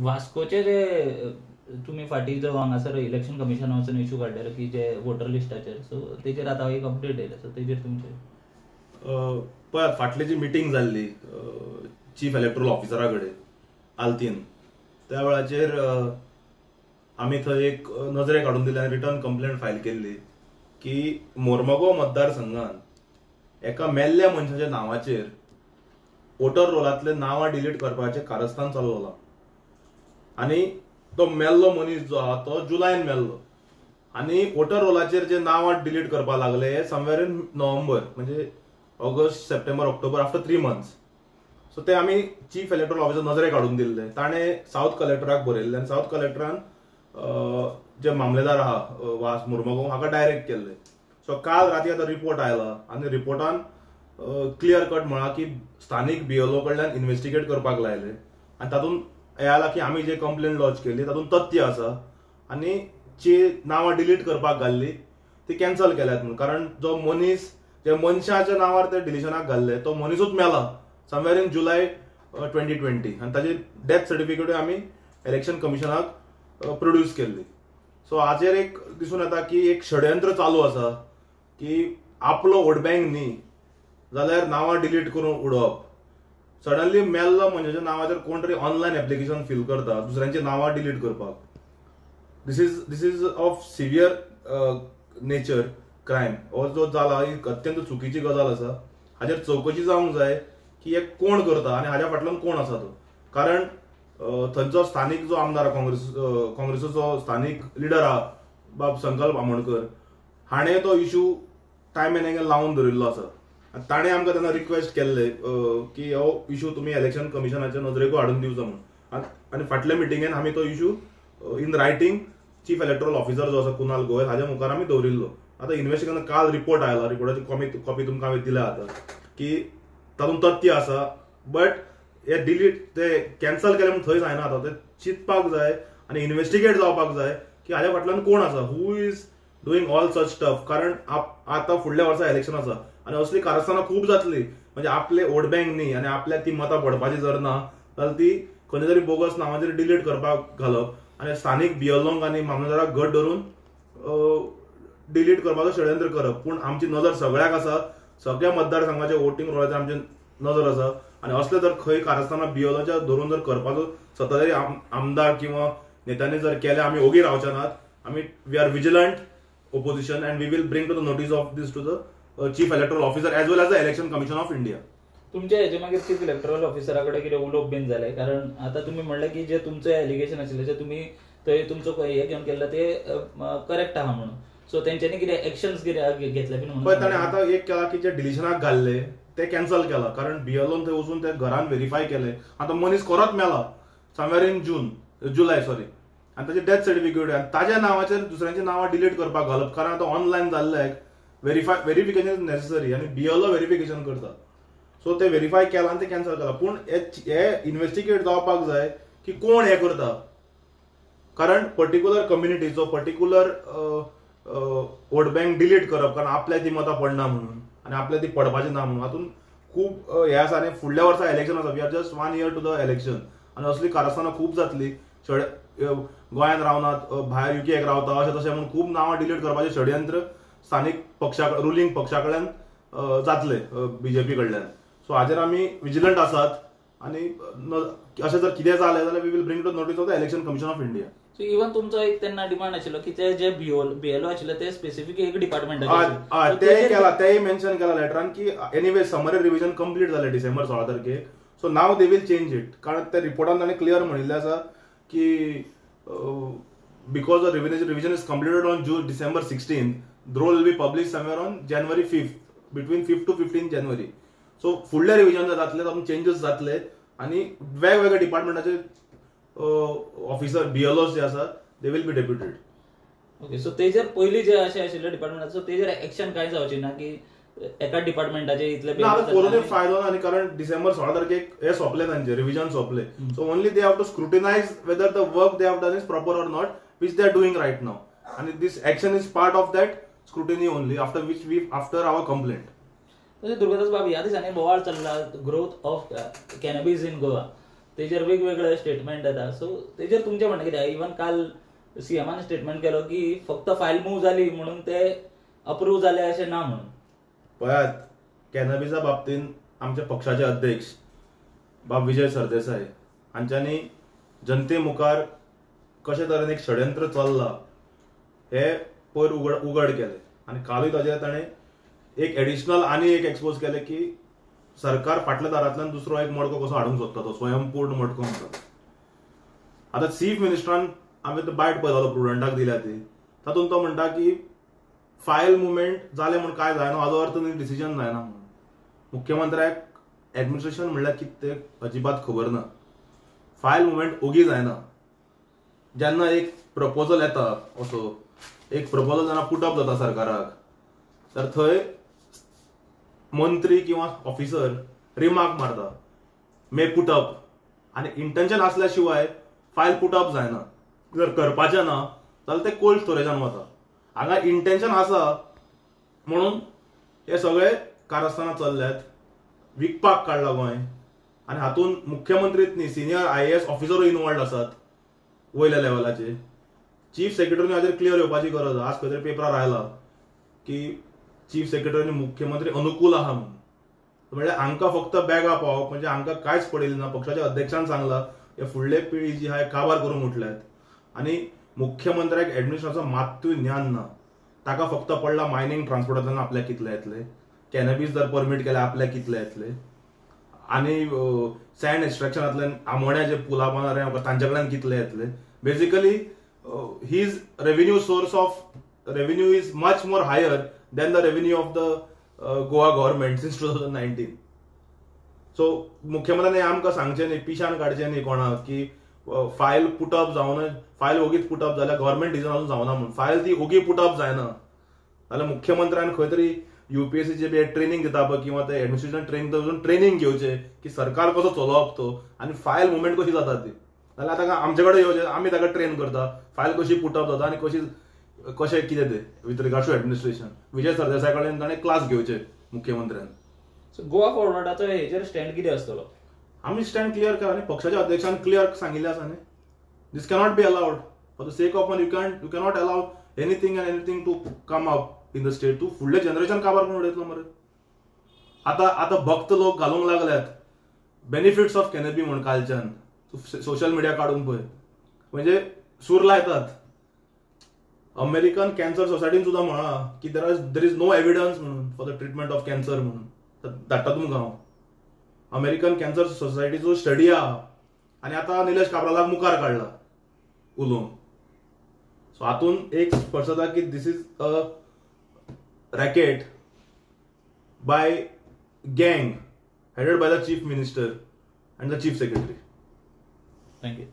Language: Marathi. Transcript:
वास्कोचे जे तुम्ही फाटी जो हांगासर इलेक्शन कमिशनाचो इश्यू काडलेलो की जे वोटर लिस्टाचेर, सो तेजेर आतां एक अपडेट येयला, सो तेजेर तुमचे पळय फाटली जी मिटींग जाल्ली चीफ इलेक्टोरल ऑफिसरा कडेन आल्तीन, त्या वेळाचेर आमी थंय एक नजरे काडून दिली आनी रिटर्न कंप्लेंट फायल केल्ली की मोर्मुगांव मतदारसंघात एका मेल्ल्या मनशाच्या नांवाचेर वोटर रोलांतले नांवां डिलीट करपाचें कारस्थान चल्लोलां आनी तो मेल्लो मनीस जो आहा तो जुलायन मेल्लो आनी वोटर रोलाचेर जे नांवां डिलीट करपाक लागले समवेर इन नोव्हेंबर, म्हणजे August, September, October, after 3 months. So ते आमी चीफ इलेक्टोरल ऑफिसर नजरे काडून दिल्ले. ताणें साऊथ कलेक्टराक बरयल्लें आनी साऊथ कलेक्टरान जे मामलेदार आहा वास मोर्मुगांव हाका डायरेक्ट केल्ले. सो काल राती आतां रिपोर्ट आयला आनी रिपोर्टान क्लियर कट म्हळा की स्थानीक बीएलओ कडल्यान इन्व्हेस्टिगेट करपाक लायले आनी तातूंत हें आयला की आमी जे कंप्लेंट लॉन्च केल्ली तातूंत तथ्य आसा आनी जी नांवां डिलीट करपाक घाल्ली ती कॅन्सल केल्यात म्हणून. कारण जो मनीस जे मनशाच्या नांवार ते डिलिशनाक घाल्ले तो मनीसूच मेला समवेर इन जुलय 2020 आनी ताची डेथ सर्टिफिकेटूय आमी इलेक्शन कमिशनाक प्रोड्यूस केल्ली. सो हाचेर एक दिसून येता की एक षडयंत्र चालू आसा की आपलो वोट बँक न्ही जाल्यार नांवां डिलीट करून उडोवप. सडनली मेल्लो मनशाच्या नांवाचेर कोण तरी ऑनलायन एप्लिकेशन फील करता दुसऱ्यांची नांवां डिलीट करपाक. This is of severe nature crime. हो जो जाला ही अत्यंत चुकीची गजाल आसा. हाचेर चवकशी जावंक जाय की हे कोण करता आनी हाच्या फाटल्यान कोण आसा तो. कारण थंयचो स्थानीक जो आमदार काँग्रेसीचो स्थानीक लिडर आहा बाब संकल्प आमोणकर हाणें तो इश्यू टायम एंड अगेन लावन दवरिल्लो आसा. ताणें आमकां तेन्ना रिक्वेस्ट केल्ले की हो इश्यू तुमी इलेक्शन कमिशनाच्या नजरेको हाडून दिवचो म्हणून. आनी फाटल्या मिटिंगेन आमी तो issue in writing chief electoral officer जो आसा कुणाल गोयल हाज्या मुखार आमी दवरिल्लो. आतां इन्व्हेस्टिगेशन काल रिपोर्ट आयला, रिपोर्टाची कॉपी तुमकां हांवें दिल्या आतां की तातूंत तथ्य आसा. बट हे डिलीट ते कॅन्सल केले म्हणून थंय जायना. आतां ते चिंतपाक जाय आनी इन्व्हेस्टिगेट जावपाक जाय की हाज्या फाटल्यान कोण आसा, who is doing all such stuff. कारण आतां फुडल्या वर्सा इलेक्शन आसा आनी असली कारस्थानां खूब जातली. म्हणजे आपले वोट बँक न्ही आनी आपल्याक ती मतां पडपाची जर ना जाल्यार ती खंय तरी बोगस नांवाचेर डिलीट करपाक घालप आनी स्थानीक बीएलओंक आनी मामलेदाराक घट धरून डिलीट करपाचो षडयंत्र करप. पूण आमची नजर सगळ्याक आसा, सगळ्या मतदारसंघाच्या वोटींग रोलाचेर आमची नजर आसा आनी असले जर खंय कारस्थानां बीएलओच्या धरून जर करपाचो स्वता तरी आमदार किंवा नेत्यांनी जर केले आमी ओगी रावचे नात. आमी we are vigilant opposition and we will bring to the notice of this to the chief electoral officer as well as the election commission of India. तुमच्या हेजे मागीर चीफ इलेक्टोरल ऑफिसराकडे कितें उलोवप बीन जालें? कारण आतां तुमी म्हणलें की जे तुमचें एलिगेशन आशिल्लें जे तुमी थंय तुमचो हे घेवन केल्लो ते करेक्ट आहा म्हणून. सो तेंच्यांनी कितें एक्शन्स कितें घेतले बीन म्हणून? पळय ताणें आतां एक केला की जे डिलिशनाक घाल्ले ते कॅन्सल केला. कारण बीएलओन थंय वचून ते घरान व्हेरीफाय केले. आतां मनीस खरोच मेला समवेर इन जुलय आनी ताचे डेथ सर्टिफिकेट आनी ताज्या नांवाचेर दुसऱ्यांची नांवां डिलीट करपाक घालप. कारण आतां ऑनलायन जाल्ल्याक व्हेरिफिकेशन इज नेसेसरी आनी बीएलओ व्हेरिफिकेशन करता. सो ते व्हेरीफाय केला आनी ते कॅन्सल केला. पूण हे इन्व्हेस्टिगेट जावपाक जाय की कोण हे करता. कारण पर्टिक्युलर कम्युनिटीचो पर्टिक्युलर वोट बँक डिलीट करप कारण आपल्या ती मतां पडना म्हणून आनी आपल्या ती पडपाची ना म्हणून हातून खूब हे आसा. आनी फुडल्या वर्सा इलेक्शन आसा. We are just 1 year to the election आनी असली कारस्थानां खूब जातली. गोंयांत रावनात, भायर युकेक रावता अशें तशें म्हणून खूब नांवां डिलीट करपाचें षडयंत्र स्थानीक रुलींग पक्षा कडल्यान जातले बीजेपी कडल्यान. सो हाचेर आमी विजिलंट आसात आनी अशें जर कितें जालें जाल्यार we will bring to notice of the election commission of India. So even तुमचो एक तेन्ना डिमांड आशिल्लो की ते जे बीएलओ आशिल्ले ते स्पेसिफीक एक डिपार्टमेंटाचे तेय केला. तेय मेन्शन केला लेटरान की एनीवे समरी रिव्हिजन कंप्लीट जालें डिसेंबर 16 तारखेक. So now they will change it. कारण त्या रिपोर्टान ताणें क्लियर म्हणिल्लें आसा की because the revision is completed on December 16th, the roll will be published somewhere on January 5th, between 5th to 15th January. So फुडले रिव्हिजन जातले तातूंत चेंजेस जातले आनी वेगवेगळ्या डिपार्टमेंटाचे ऑफिसर बीएलओ जे आसा they will be deputed. Okay. So तेजेर पयलीं जे अशें आशिल्ले डिपार्टमेंटाचो तेजेर एक्शन कांय जावची ना की एका डिपार्टमेंटाचे इतले करून फायदो ना. कारण डिसेंबर 16 तारखेक हे सोंपले तांचे रिव्हिजन सोंपले. So only they have to scrutinize whether the work they have done is proper or not which they are doing right now. आणि this action is part of that scrutiny only after our complaint. Durgadas बाब ह्या दिसांनी बोवाळ चल्ला growth of cannabis in Goa. तेजेर वेगवेगळे स्टेटमेंट येता. सो तेजेर तुमचें म्हणणें कितें? इवन काल सीएमान स्टेटमेंट केलो की फक्त फायल मूव जाली म्हणून ते अप्रूव्ह जाले अशें ना म्हणून. पळयात, कॅनबिसा बाबतींत आमच्या पक्षाचे अध्यक्ष बाब विजय सरदेसाय हांच्यांनी जनते मुखार कशे तरेन एक षडयंत्र चल्लां हे पयर उघड केलें. आनी कालूय ताचेर ताणें एक एडिशनल आनी एक एक्सपोज केलें की सरकार फाटल्या दारांतल्यान दुसरो एक मडको कसो हाडूंक सोदता, तो स्वयंपूर्ण मडको म्हणटा. आतां चीफ मिनिस्टरान आमी तो बायट पळयलो प्रुडंटाक दिल्या ती, तातूंत तो म्हणटा की फायल मुवमेंट जालें म्हूण काय जायना, हाजो अर्थ डिसिजन जायना म्हणून. मुख्यमंत्र्याक एडमिनिस्ट्रेशन म्हणल्यार कितें तें अजिबात खबर ना. फायल मुवमेंट ओगी जायना. जेन्ना एक प्रपोजल येता असो, एक प्रपोजल जेन्ना पुटअप जाता सरकाराक, तर थंय मंत्री किंवा ऑफिसर रिमार्क मारता मे पुटअप, आनी इंटेन्शन आसल्या शिवाय फायल पुटअप जायना. जर करपाचें ना जाल्यार ते कोल्ड स्टोरेजान वता. हांगा इंटेन्शन आसा म्हणून हे सगळे कारस्थाना चल्ल्यात, विकपाक काडला गोंय. आनी हातूंत मुख्यमंत्रीच न्ही, सिनियर IAS ऑफिसरूय इनवॉल्ड आसात वयल्या लेवलाचे. चीफ सेक्रेटरीनी हाजेर क्लियर येवपाची गरज आसा. आज खंय तरी पेपरार आयला की चीफ सेक्रेटरी मुख्यमंत्री अनुकूल आहा म्हणून. म्हणजे हांकां फक्त बॅगा पावप, म्हणजे हांकां कांयच पडिल्लें ना. पक्षाच्या अध्यक्षान सांगलां हे फुडले पिळी जी आहा काबार करूंक उठल्यात. आनी मुख्यमंत्र्याक एडमिनिस्ट्रेशनाचो मात्तूय ज्ञान ना. ताका फक्त पडला मायनिंग ट्रान्सपोर्टांतल्यान आपल्याक कितले येतले, कॅनबिस जर परमीट केल्यार आपल्याक कितले येतले, आनी सँड एक्स्ट्रॅक्शनांतल्यान आमोण्या जे पुला बांदल्यार तांचे कडल्यान कितले येतले. Basically his revenue source of revenue is much more higher than the revenue of the Goa government since 2019. So मुख्यमंत्र्यान आमकां सांगचें न्ही, पिशान काडचें न्ही कोणाक की फायल पुटअप जावन, फायल ओगीच पुटअप जाल्यार गव्हर्नमेंट डिसिजन अजून जावना म्हणून. फायल ती ओगी पुटअप जायना जाल्यार मुख्यमंत्र्यान खंय तरी UPSCचे बी ट्रेनिंग दिता पळय किंवा ते एडमिनिस्ट्रेशन ट्रेनिंग घेवचे की सरकार कसो चलोवप तो, आनी फायल मुवमेंट कशी जाता ती. जाल्यार ताका आमचे कडेन येवचें, आमी ताका ट्रेन करता फायल कशी पुटअप जाता आनी कशें कितें तें with regards to administration. Vijay Sardesai कडल्यान ताणें क्लास घेवचे मुख्यमंत्र्यान. सो गोवा फॉरवर्डाचो हेजेर स्टँड कितें आसतलो? आमी स्टँड क्लियर केला आनी पक्षाच्या अध्यक्षान क्लियर सांगिल्लें आसा न्ही, this cannot be allowed for the sake of you cannot allow anything and anything to come up in the state. तूं फुडलें जनरेशन काबार करून उडयतलो मरे. आतां भक्त लोक घालूंक लागल्यात बेनिफिट्स ऑफ कॅनबी म्हूण कालच्यान सोशल मिडिया काडून पळय, म्हणजे सूर लायतात. अमेरिकन कॅन्सर सोसायटीन सुद्दां म्हणा की देर इज नो एविडन्स म्हणून for the treatment of cancer म्हणून. धाडटा तुमकां हांव अमेरिकन कॅन्सर सोसायटीचो स्टडी आहा आनी आतां निलेश काब्रालाक मुखार काडला उलोवन. सो हातूंत एक स्पश्ट जाता की this is a racket by गँग headed by the chief minister and the chief secretary. Thank you.